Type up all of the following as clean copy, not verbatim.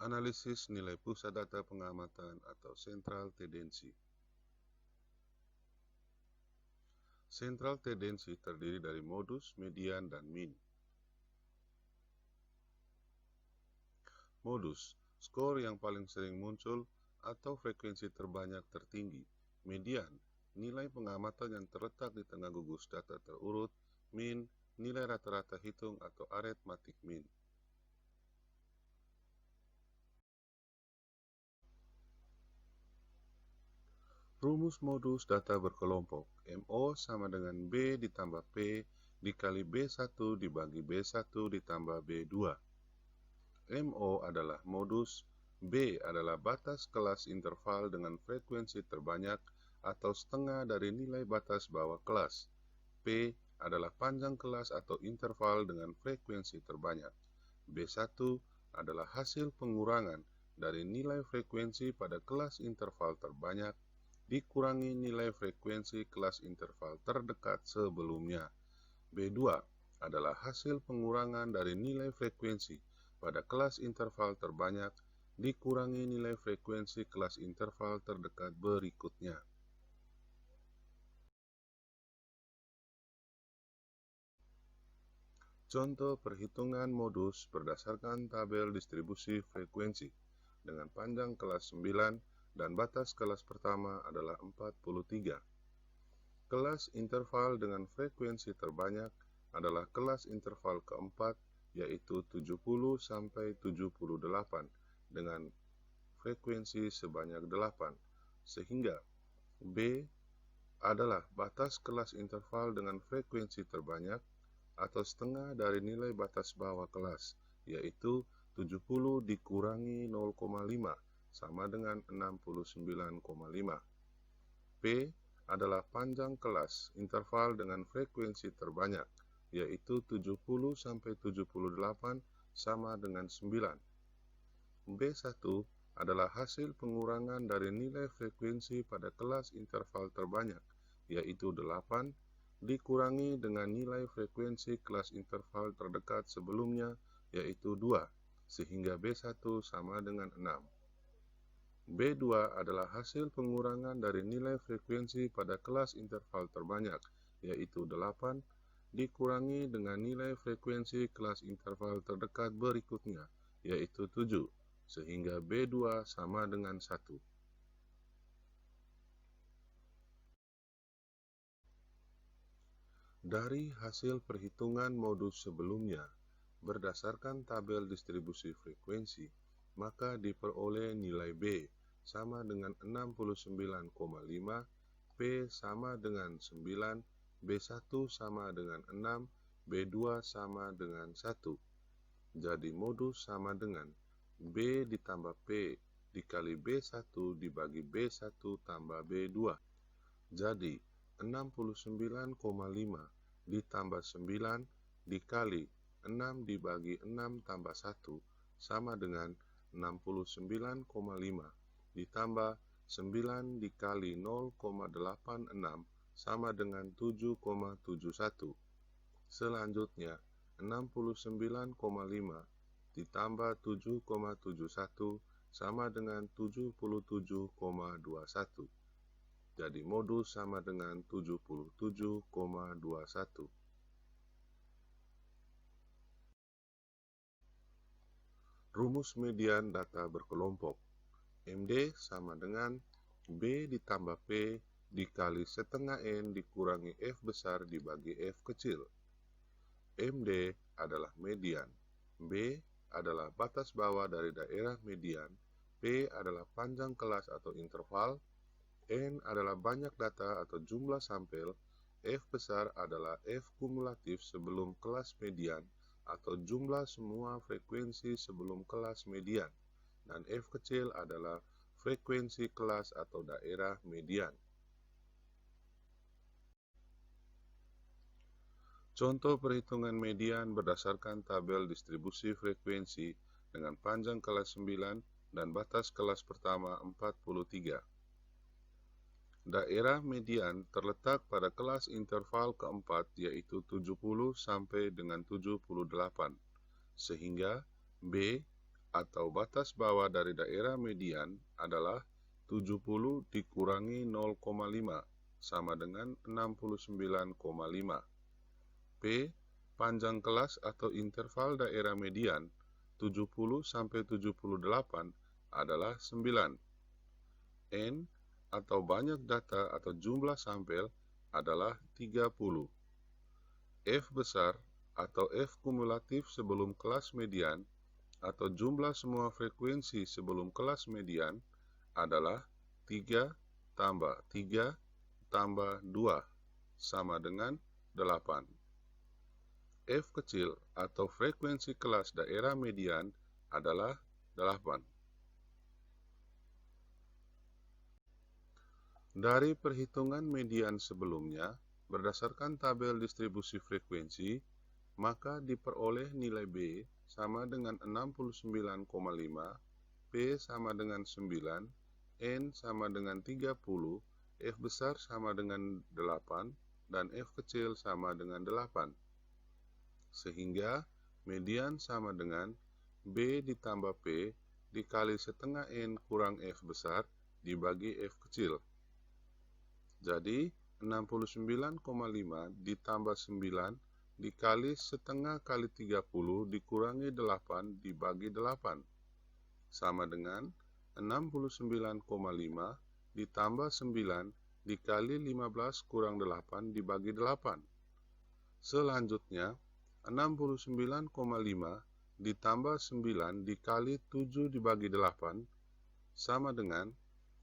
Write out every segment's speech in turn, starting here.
Analisis nilai pusat data pengamatan atau sentral tendensi. Sentral tendensi terdiri dari modus, median, dan mean. Modus, skor yang paling sering muncul atau frekuensi terbanyak tertinggi. Median, nilai pengamatan yang terletak di tengah gugus data terurut. Mean, nilai rata-rata hitung atau arithmetic mean. Rumus modus data berkelompok, MO sama dengan B ditambah P dikali B1 dibagi B1 ditambah B2. MO adalah modus, B adalah batas kelas interval dengan frekuensi terbanyak atau setengah dari nilai batas bawah kelas. P adalah panjang kelas atau interval dengan frekuensi terbanyak. B1 adalah hasil pengurangan dari nilai frekuensi pada kelas interval terbanyak dikurangi nilai frekuensi kelas interval terdekat sebelumnya. B2 adalah hasil pengurangan dari nilai frekuensi pada kelas interval terbanyak dikurangi nilai frekuensi kelas interval terdekat berikutnya. Contoh perhitungan modus berdasarkan tabel distribusi frekuensi dengan panjang kelas 9 dan batas kelas pertama adalah 43. Kelas interval dengan frekuensi terbanyak adalah kelas interval keempat, yaitu 70 sampai 78 dengan frekuensi sebanyak 8, sehingga B adalah batas kelas interval dengan frekuensi terbanyak atau setengah dari nilai batas bawah kelas, yaitu 70 dikurangi 0,5 sama dengan 69,5. P adalah panjang kelas interval dengan frekuensi terbanyak, yaitu 70 sampai 78 sama dengan 9. B1 adalah hasil pengurangan dari nilai frekuensi pada kelas interval terbanyak, yaitu 8, dikurangi dengan nilai frekuensi kelas interval terdekat sebelumnya, yaitu 2, sehingga B1 sama dengan 6. B2 adalah hasil pengurangan dari nilai frekuensi pada kelas interval terbanyak, yaitu 8, dikurangi dengan nilai frekuensi kelas interval terdekat berikutnya, yaitu 7, sehingga B2 sama dengan 1. Dari hasil perhitungan modus sebelumnya, berdasarkan tabel distribusi frekuensi, maka diperoleh nilai B sama dengan 69,5, P sama dengan 9, B1 sama dengan 6, B2 sama dengan 1. Jadi modus sama dengan B ditambah P dikali B1 dibagi B1 tambah B2. Jadi 69,5 ditambah 9 dikali 6 dibagi 6 tambah 1 sama dengan 69,5 ditambah 9 dikali 0,86 sama dengan 7,71. Selanjutnya 69,5 ditambah 7,71 sama dengan 77,21. Jadi modus sama dengan 77,21. Rumus median data berkelompok. MD sama dengan B ditambah P dikali setengah N dikurangi F besar dibagi F kecil. MD adalah median, B adalah batas bawah dari daerah median, P adalah panjang kelas atau interval, N adalah banyak data atau jumlah sampel, F besar adalah F kumulatif sebelum kelas median atau jumlah semua frekuensi sebelum kelas median, dan F kecil adalah frekuensi kelas atau daerah median. Contoh perhitungan median berdasarkan tabel distribusi frekuensi dengan panjang kelas 9 dan batas kelas pertama 43. Daerah median terletak pada kelas interval keempat, yaitu 70 sampai dengan 78, sehingga B atau batas bawah dari daerah median adalah 70 dikurangi 0,5 sama dengan 69,5. P. Panjang kelas atau interval daerah median 70 sampai 78 adalah 9. N atau banyak data atau jumlah sampel adalah 30. F besar atau F kumulatif sebelum kelas median atau jumlah semua frekuensi sebelum kelas median adalah 3 tambah 3 tambah 2 sama dengan 8. F kecil atau frekuensi kelas daerah median adalah 8. Dari perhitungan median sebelumnya, berdasarkan tabel distribusi frekuensi, maka diperoleh nilai B sama dengan 69,5, P sama dengan 9, N sama dengan 30, F besar sama dengan 8, dan F kecil sama dengan 8. Sehingga median sama dengan B ditambah P dikali setengah N kurang F besar dibagi F kecil. Jadi, 69,5 ditambah 9 dikali setengah kali 30 dikurangi 8 dibagi 8. Sama dengan 69,5 ditambah 9 dikali 15 kurang 8 dibagi 8. Selanjutnya, 69,5 ditambah 9 dikali 7 dibagi 8 sama dengan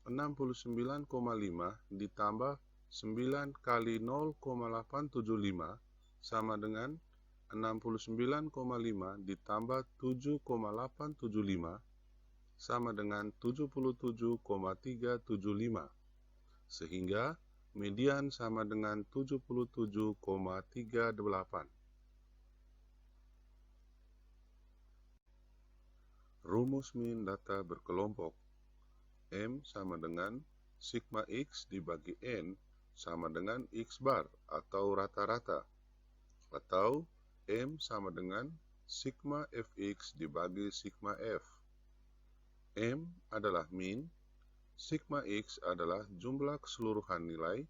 69,5 ditambah 9 kali 0,875 sama dengan 69,5 ditambah 7,875 sama dengan 77,375. Sehingga median sama dengan 77,38. Rumus min data berkelompok. M sama dengan sigma X dibagi N sama dengan X bar atau rata-rata. Atau M sama dengan sigma Fx dibagi sigma F. M adalah min, sigma X adalah jumlah keseluruhan nilai,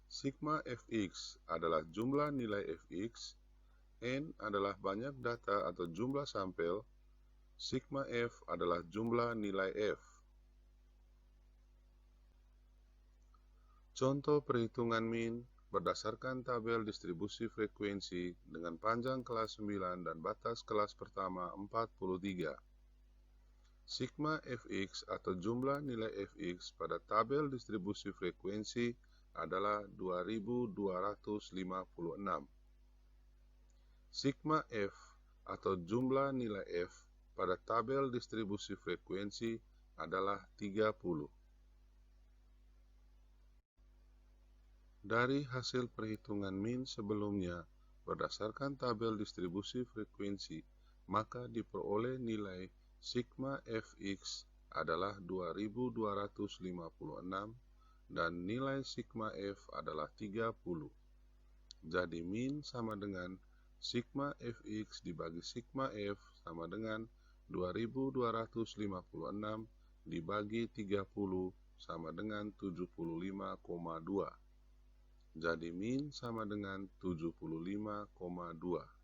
sigma Fx adalah jumlah nilai Fx, N adalah banyak data atau jumlah sampel, sigma F adalah jumlah nilai F. Contoh perhitungan min berdasarkan tabel distribusi frekuensi dengan panjang kelas 9 dan batas kelas pertama 43. Sigma Fx atau jumlah nilai Fx pada tabel distribusi frekuensi adalah 2256. Sigma F atau jumlah nilai F pada tabel distribusi frekuensi adalah 30. Dari hasil perhitungan min sebelumnya berdasarkan tabel distribusi frekuensi, maka diperoleh nilai sigma Fx adalah 2256 dan nilai sigma F adalah 30. Jadi min sama dengan sigma Fx dibagi sigma F sama dengan 2256 dibagi 30 sama dengan 75,2. Jadi min sama dengan 75,2.